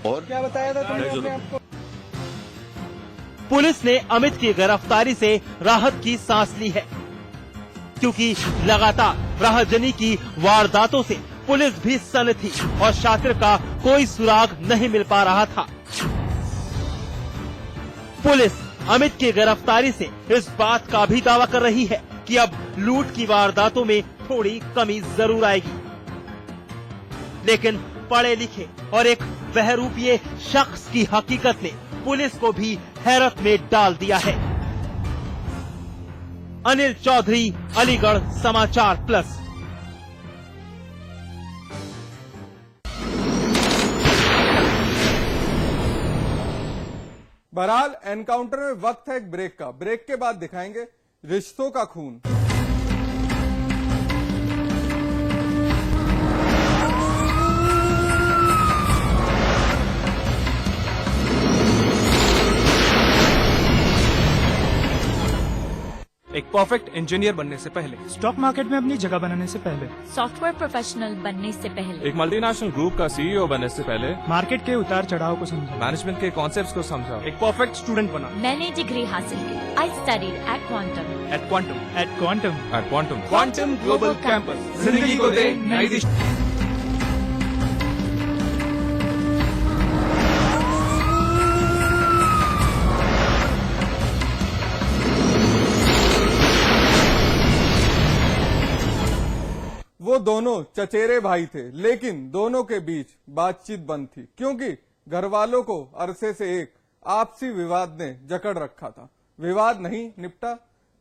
और क्या बताया था तुमने आपको? पुलिस ने अमित की गिरफ्तारी से राहत की सांस ली है, क्योंकि लगातार राहजनी की वारदातों से पुलिस भी सन्न थी और शातिर का कोई सुराग नहीं मिल पा रहा था। पुलिस अमित की गिरफ्तारी से इस बात का भी दावा कर रही है कि अब लूट की वारदातों में थोड़ी कमी जरूर आएगी, लेकिन पढ़े लिखे और एक बहरूपीय शख्स की हकीकत ने पुलिस को भी हैरत में डाल दिया है। अनिल चौधरी, अलीगढ़ समाचार प्लस। बहरहाल एनकाउंटर में वक्त है एक ब्रेक का। ब्रेक के बाद दिखाएंगे रिश्तों का खून। एक परफेक्ट इंजीनियर बनने से पहले, स्टॉक मार्केट में अपनी जगह बनाने से पहले, सॉफ्टवेयर प्रोफेशनल बनने से पहले, एक मल्टीनेशनल ग्रुप का सीईओ बनने से पहले, मार्केट के उतार चढ़ाव को समझा, मैनेजमेंट के कॉन्सेप्ट्स को समझा, एक परफेक्ट स्टूडेंट बना। मैंने डिग्री हासिल की। I studied at quantum global campus जिंदगी को दे नई दिशा। वो दोनों चचेरे भाई थे, लेकिन दोनों के बीच बातचीत बंद थी, क्योंकि घर वालों को अरसे से एक आपसी विवाद ने जकड़ रखा था। विवाद नहीं निपटा,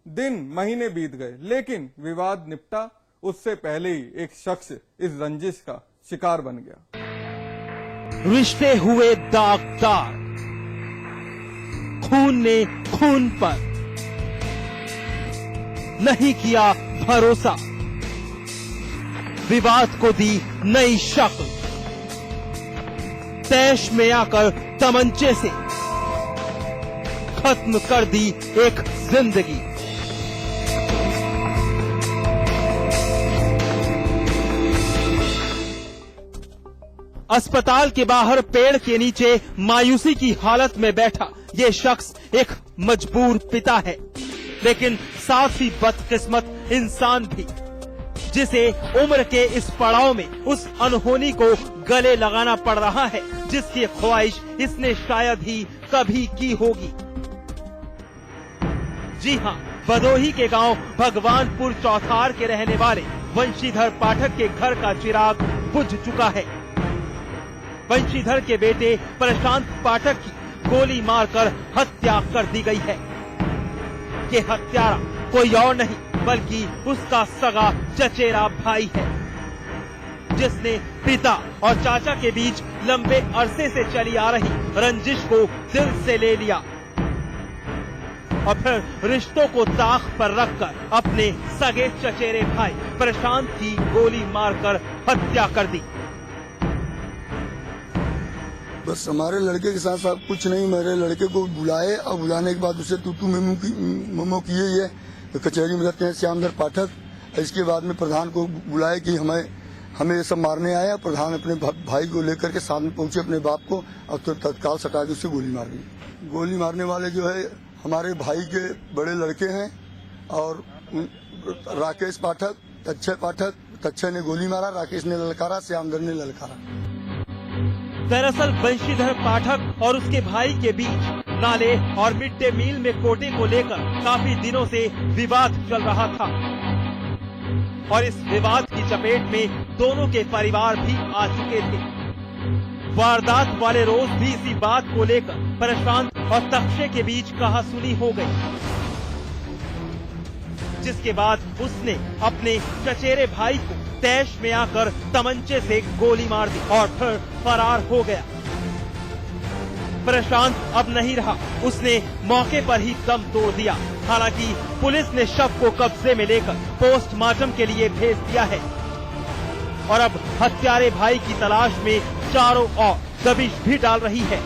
दिन महीने बीत गए, लेकिन विवाद निपटा उससे पहले ही एक शख्स इस रंजिश का शिकार बन गया। रिश्ते हुए दागदार, खून ने खून पर नहीं किया भरोसा, विवाद को दी नई शक्ल, तैश में आकर तमंचे से खत्म कर दी एक जिंदगी। अस्पताल के बाहर पेड़ के नीचे मायूसी की हालत में बैठा ये शख्स एक मजबूर पिता है, लेकिन साथ ही बदकिस्मत इंसान भी, जिसे उम्र के इस पड़ाव में उस अनहोनी को गले लगाना पड़ रहा है जिसकी ख्वाहिश इसने शायद ही कभी की होगी। जी हां, भदोही के गांव भगवानपुर चौथार के रहने वाले वंशीधर पाठक के घर का चिराग बुझ चुका है। वंशीधर के बेटे प्रशांत पाठक की गोली मारकर हत्या कर दी गई है। ये हत्यारा कोई और नहीं बल्कि उसका सगा चचेरा भाई है, जिसने पिता और चाचा के बीच लंबे अरसे से चली आ रही रंजिश को दिल से ले लिया और फिर रिश्तों को ताक पर रखकर अपने सगे चचेरे भाई प्रशांत की गोली मारकर हत्या कर दी। बस हमारे लड़के के साथ साथ कुछ नहीं, मेरे लड़के को बुलाए और बुलाने के बाद उसे तू ममो किए ये कचहरी में रहते हैं श्यामधर पाठक। इसके बाद में प्रधान को बुलाए कि हमें ये सब मारने आया। प्रधान अपने भाई को लेकर के सामने पहुंचे अपने बाप को और तो तत्काल सटा के उसे गोली मार दी। गोली मारने वाले जो है हमारे भाई के बड़े लड़के हैं और राकेश पाठक, तच्छय पाठक। तच्छय ने गोली मारा, राकेश ने ललकारा, श्यामधर ने ललकारा। दरअसल वंशीधर पाठक और उसके भाई के बीच नाले और मिड डे मील में कोटे को लेकर काफी दिनों से विवाद चल रहा था और इस विवाद की चपेट में दोनों के परिवार भी आ चुके थे। वारदात वाले रोज भी इसी बात को लेकर प्रशांत और तक्षय के बीच कहासुनी हो गई, जिसके बाद उसने अपने चचेरे भाई को तैश में आकर तमंचे से गोली मार दी और फिर फरार हो गया। प्रशांत अब नहीं रहा, उसने मौके पर ही दम तोड़ दिया। हालांकि पुलिस ने शव को कब्जे में लेकर पोस्टमार्टम के लिए भेज दिया है और अब हत्यारे भाई की तलाश में चारों ओर दबिश भी डाल रही है।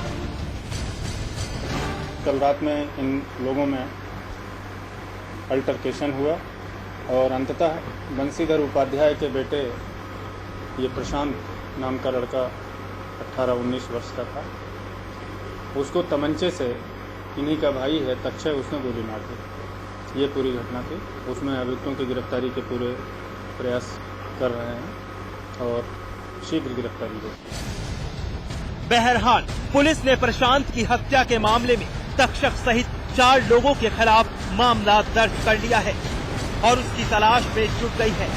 कल रात में इन लोगों में अल्टरकेशन हुआ और अंततः बंशीधर उपाध्याय के बेटे ये प्रशांत नाम का लड़का 18-19 वर्ष का था। उसको तमंचे से इन्हीं का भाई है तक्षय, उसने गोली मार दी। ये पूरी घटना थी। उसमें अभियुक्तों की गिरफ्तारी के पूरे प्रयास कर रहे हैं और शीघ्र गिरफ्तारी होगी। बहरहाल पुलिस ने प्रशांत की हत्या के मामले में तक्षक सहित 4 लोगों के खिलाफ मामला दर्ज कर लिया है और उसकी तलाश में जुट गई है।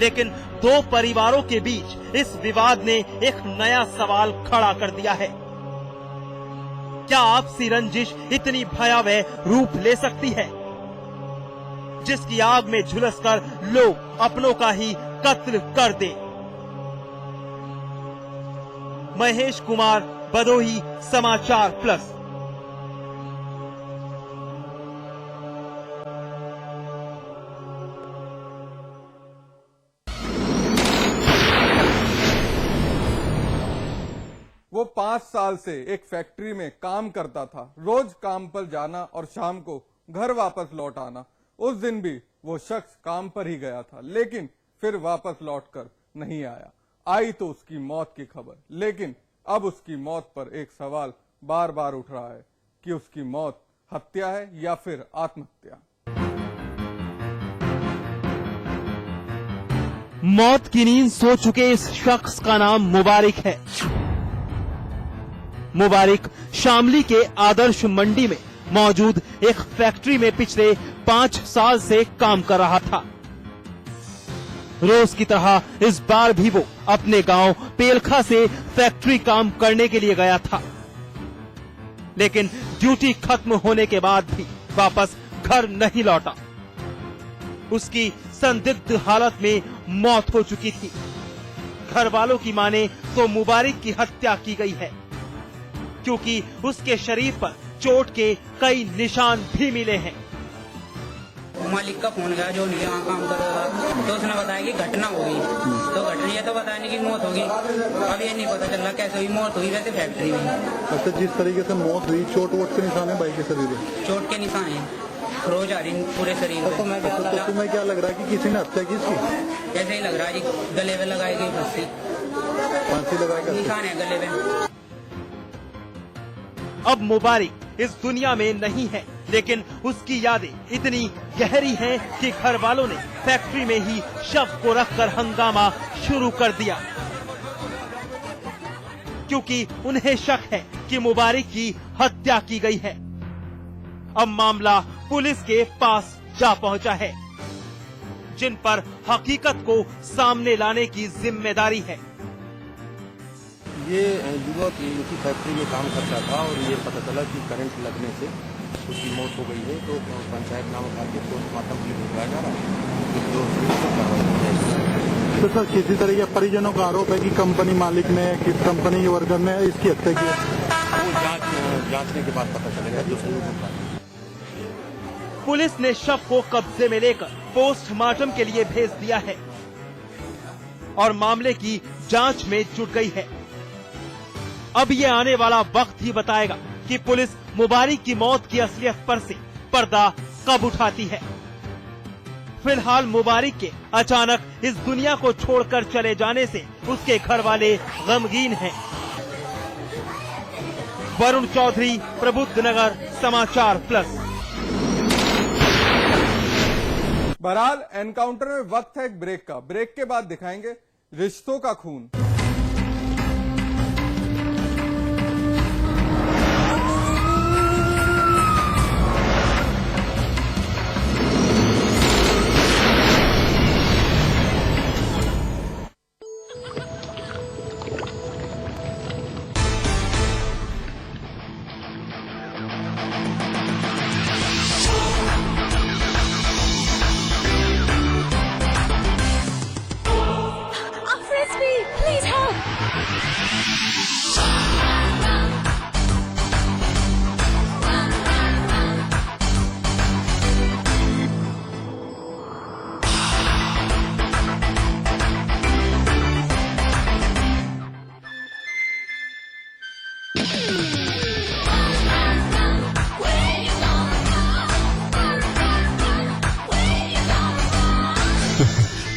लेकिन 2 परिवारों के बीच इस विवाद ने एक नया सवाल खड़ा कर दिया है। क्या आपसी रंजिश इतनी भयावह रूप ले सकती है जिसकी आग में झुलसकर लोग अपनों का ही कत्ल कर दे? महेश कुमार, भदोही, समाचार प्लस। वो 5 साल से एक फैक्ट्री में काम करता था। रोज काम पर जाना और शाम को घर वापस लौट आना। उस दिन भी वो शख्स काम पर ही गया था, लेकिन फिर वापस लौटकर नहीं आया। आई तो उसकी मौत की खबर, लेकिन अब उसकी मौत पर एक सवाल बार बार उठ रहा है कि उसकी मौत हत्या है या फिर आत्महत्या। मौत की नींद सो चुके इस शख्स का नाम मुबारिक है। मुबारिक शामली के आदर्श मंडी में मौजूद एक फैक्ट्री में पिछले 5 साल से काम कर रहा था। रोज की तरह इस बार भी वो अपने गांव पेलखा से फैक्ट्री काम करने के लिए गया था, लेकिन ड्यूटी खत्म होने के बाद भी वापस घर नहीं लौटा। उसकी संदिग्ध हालत में मौत हो चुकी थी। घर वालों की माने तो मुबारिक की हत्या की गई है, क्योंकि उसके शरीर पर चोट के कई निशान भी मिले हैं। मालिक का फोन गया जो यहाँ काम कर रहा था, तो उसने बताया कि घटना हो गई। तो घटना ये तो बताने की मौत होगी, अब ये नहीं पता चल रहा कैसे हुई मौत हुई। वैसे फैक्ट्री में अच्छा, जिस तरीके से मौत हुई, चोट वोट के निशान है भाई के शरीर में? चोट के निशान है, रोज आ रही पूरे शरीर में। तो तुम्हें क्या लग रहा है कि किसी ने हत्या की इसकी? ऐसे ही लग रहा है जी, गले में लगाई गई फांसी, फांसी लगाई, निशान है गले में। अब मुबारिक इस दुनिया में नहीं है, लेकिन उसकी यादें इतनी गहरी हैं कि घर वालों ने फैक्ट्री में ही शव को रखकर हंगामा शुरू कर दिया, क्योंकि उन्हें शक है कि मुबारिक की हत्या की गई है। अब मामला पुलिस के पास जा पहुंचा है, जिन पर हकीकत को सामने लाने की जिम्मेदारी है। ये युवक उसी फैक्ट्री में काम करता था और ये पता चला कि करंट लगने से उसकी मौत हो गई है, तो पंचायतनामा करके पोस्टमार्टम के लिए भिजवाया जा रहा है। तो सर, किसी तरह के परिजनों का आरोप है कि कंपनी मालिक ने, किस कंपनी के वर्कर ने इसकी हत्या की है। वो जांचने के बाद पता चलेगा जो सही होता है। पुलिस ने शव को कब्जे में लेकर पोस्टमार्टम के लिए भेज दिया है और मामले की जांच में जुट गई है। अब ये आने वाला वक्त ही बताएगा कि पुलिस मुबारिक की मौत की असलियत पर से पर्दा कब उठाती है। फिलहाल मुबारिक के अचानक इस दुनिया को छोड़कर चले जाने से उसके घर वाले गमगीन हैं। वरुण चौधरी, प्रबुद्धनगर, समाचार प्लस। बहरहाल एनकाउंटर में वक्त है एक ब्रेक का। ब्रेक के बाद दिखाएंगे रिश्तों का खून। Please help!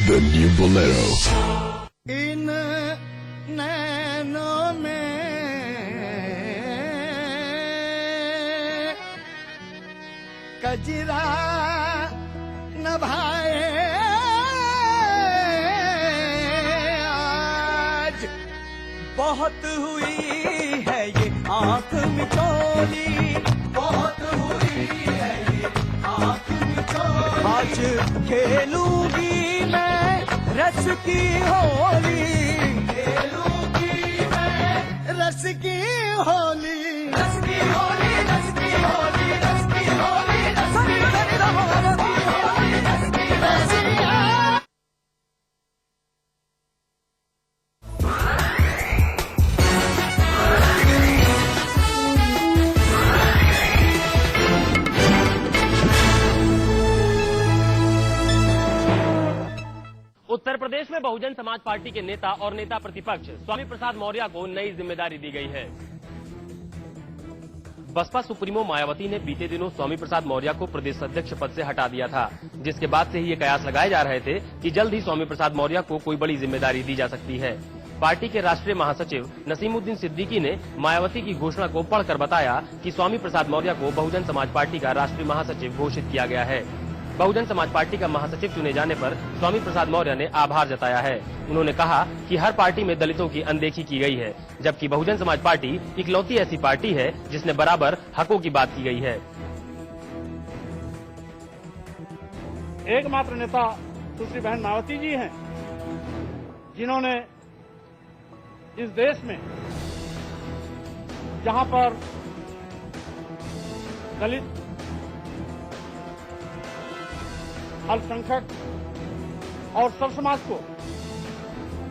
The new Bolero. इन कजरा नभाए आज। बहुत हुई है ये आंख मिचोली, बहुत हुई है ये आंख मिचोली। आज खेलूंगी मैं रस की होली, खेलूंगी मैं रस की होली, रस की होली, रस की होली, रस की होली, रस की होली, रस की होली। उत्तर प्रदेश में बहुजन समाज पार्टी के नेता और नेता प्रतिपक्ष स्वामी प्रसाद मौर्य को नई जिम्मेदारी दी गई है। बसपा सुप्रीमो मायावती ने बीते दिनों स्वामी प्रसाद मौर्य को प्रदेश अध्यक्ष पद से हटा दिया था, जिसके बाद से ही ये कयास लगाए जा रहे थे कि जल्द ही स्वामी प्रसाद मौर्य को कोई बड़ी जिम्मेदारी दी जा सकती है। पार्टी के राष्ट्रीय महासचिव नसीमुद्दीन सिद्दीकी ने मायावती की घोषणा को पढ़कर बताया कि स्वामी प्रसाद मौर्य को बहुजन समाज पार्टी का राष्ट्रीय महासचिव घोषित किया गया है। बहुजन समाज पार्टी का महासचिव चुने जाने पर स्वामी प्रसाद मौर्य ने आभार जताया है। उन्होंने कहा कि हर पार्टी में दलितों की अनदेखी की गई है, जबकि बहुजन समाज पार्टी इकलौती ऐसी पार्टी है जिसने बराबर हकों की बात की गई है। एकमात्र नेता सुश्री बहन मायावती जी हैं, जिन्होंने इस देश में जहां पर दलित, अल्पसंख्यक और सब समाज को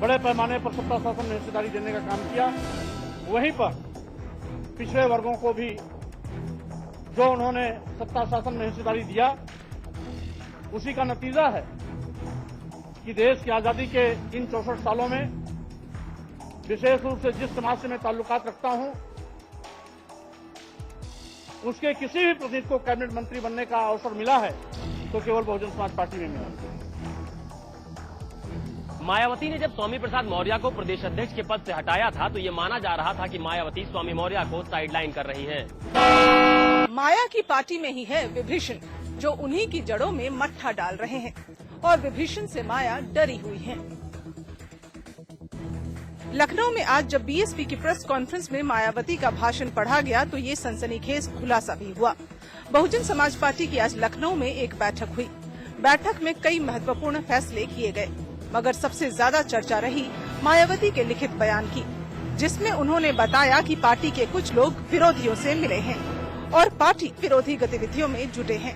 बड़े पैमाने पर सत्ता शासन में हिस्सेदारी देने का काम किया, वहीं पर पिछड़े वर्गों को भी जो उन्होंने सत्ता शासन में हिस्सेदारी दिया, उसी का नतीजा है कि देश की आजादी के इन 64 सालों में विशेष रूप से जिस समाज से मैं ताल्लुकात रखता हूं, उसके किसी भी प्रतिनिधि को कैबिनेट मंत्री बनने का अवसर मिला है तो केवल बहुजन समाज पार्टी में मिला। मायावती ने जब स्वामी प्रसाद मौर्य को प्रदेश अध्यक्ष के पद से हटाया था तो ये माना जा रहा था कि मायावती स्वामी मौर्य को साइडलाइन कर रही हैं। माया की पार्टी में ही है विभीषण, जो उन्हीं की जड़ों में मट्ठा डाल रहे हैं और विभीषण से माया डरी हुई है। लखनऊ में आज जब बीएसपी की प्रेस कॉन्फ्रेंस में मायावती का भाषण पढ़ा गया तो ये सनसनीखेज खुलासा भी हुआ। बहुजन समाज पार्टी की आज लखनऊ में एक बैठक हुई। बैठक में कई महत्वपूर्ण फैसले किए गए, मगर सबसे ज्यादा चर्चा रही मायावती के लिखित बयान की, जिसमें उन्होंने बताया कि पार्टी के कुछ लोग विरोधियों से मिले हैं और पार्टी विरोधी गतिविधियों में जुटे हैं।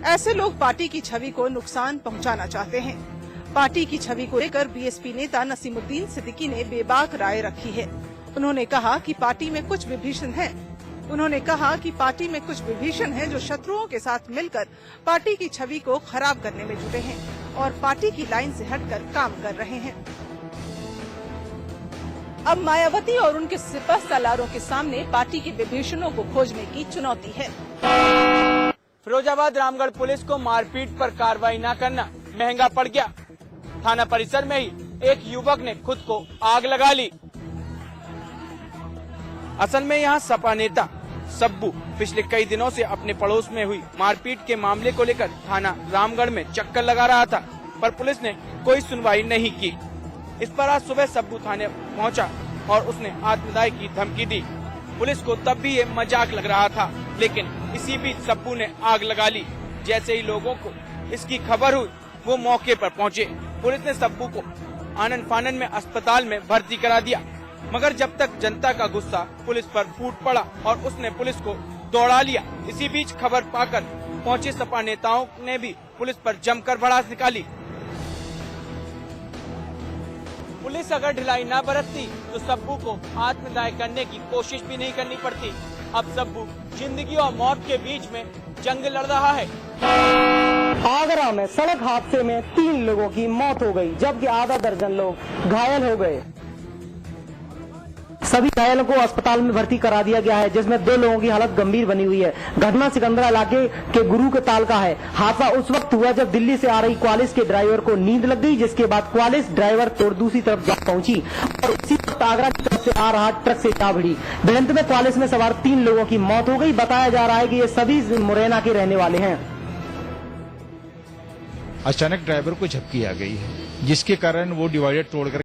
ऐसे लोग पार्टी की छवि को नुकसान पहुंचाना चाहते हैं। पार्टी की छवि को लेकर बीएसपी नेता नसीमुद्दीन सिद्दीकी ने बेबाक राय रखी है। उन्होंने कहा कि पार्टी में कुछ विभीषण हैं जो शत्रुओं के साथ मिलकर पार्टी की छवि को खराब करने में जुटे हैं और पार्टी की लाइन से हटकर काम कर रहे हैं। अब मायावती और उनके सिपह सालारों के सामने पार्टी के विभीषणों को खोजने की चुनौती है। फिरोजाबाद रामगढ़ पुलिस को मारपीट पर कार्रवाई न करना महंगा पड़ गया। थाना परिसर में ही एक युवक ने खुद को आग लगा ली। असल में यहाँ सपा नेता सब्बू पिछले कई दिनों से अपने पड़ोस में हुई मारपीट के मामले को लेकर थाना रामगढ़ में चक्कर लगा रहा था, पर पुलिस ने कोई सुनवाई नहीं की। इस पर आज सुबह सब्बू थाने पहुंचा और उसने आत्मदाह की धमकी दी। पुलिस को तब भी ये मजाक लग रहा था, लेकिन इसी बीच सब्बू ने आग लगा ली। जैसे ही लोगों को इसकी खबर हुई, वो मौके पर पहुंचे। पुलिस ने सब्बू को आनन फानन में अस्पताल में भर्ती करा दिया, मगर जब तक जनता का गुस्सा पुलिस पर फूट पड़ा और उसने पुलिस को दौड़ा लिया। इसी बीच खबर पाकर पहुंचे सपा नेताओं ने भी पुलिस पर जमकर भड़ास निकाली। पुलिस अगर ढिलाई न बरतती तो सब्बू को आत्मदाह करने की कोशिश भी नहीं करनी पड़ती। अब सब्बू जिंदगी और मौत के बीच में जंग लड़ रहा है। आगरा में सड़क हादसे में 3 लोगों की मौत हो गई, जबकि आधा दर्जन लोग घायल हो गए। सभी घायलों को अस्पताल में भर्ती करा दिया गया है, जिसमें 2 लोगों की हालत गंभीर बनी हुई है। घटना सिकंदरा इलाके के गुरु के ताल का है। हादसा उस वक्त हुआ जब दिल्ली से आ रही क्वालिस के ड्राइवर को नींद लग गई, जिसके बाद क्वालिस ड्राइवर तोड़ दूसरी तरफ जा पहुंची और इसी वक्त आगरा की तरफ से आ रहा ट्रक से जा भिड़ी। भिड़ंत में क्वालिस में सवार 3 लोगों की मौत हो गई। बताया जा रहा है कि ये सभी मुरैना के रहने वाले हैं। अचानक ड्राइवर को झपकी आ गई है, जिसके कारण वो डिवाइडर तोड़कर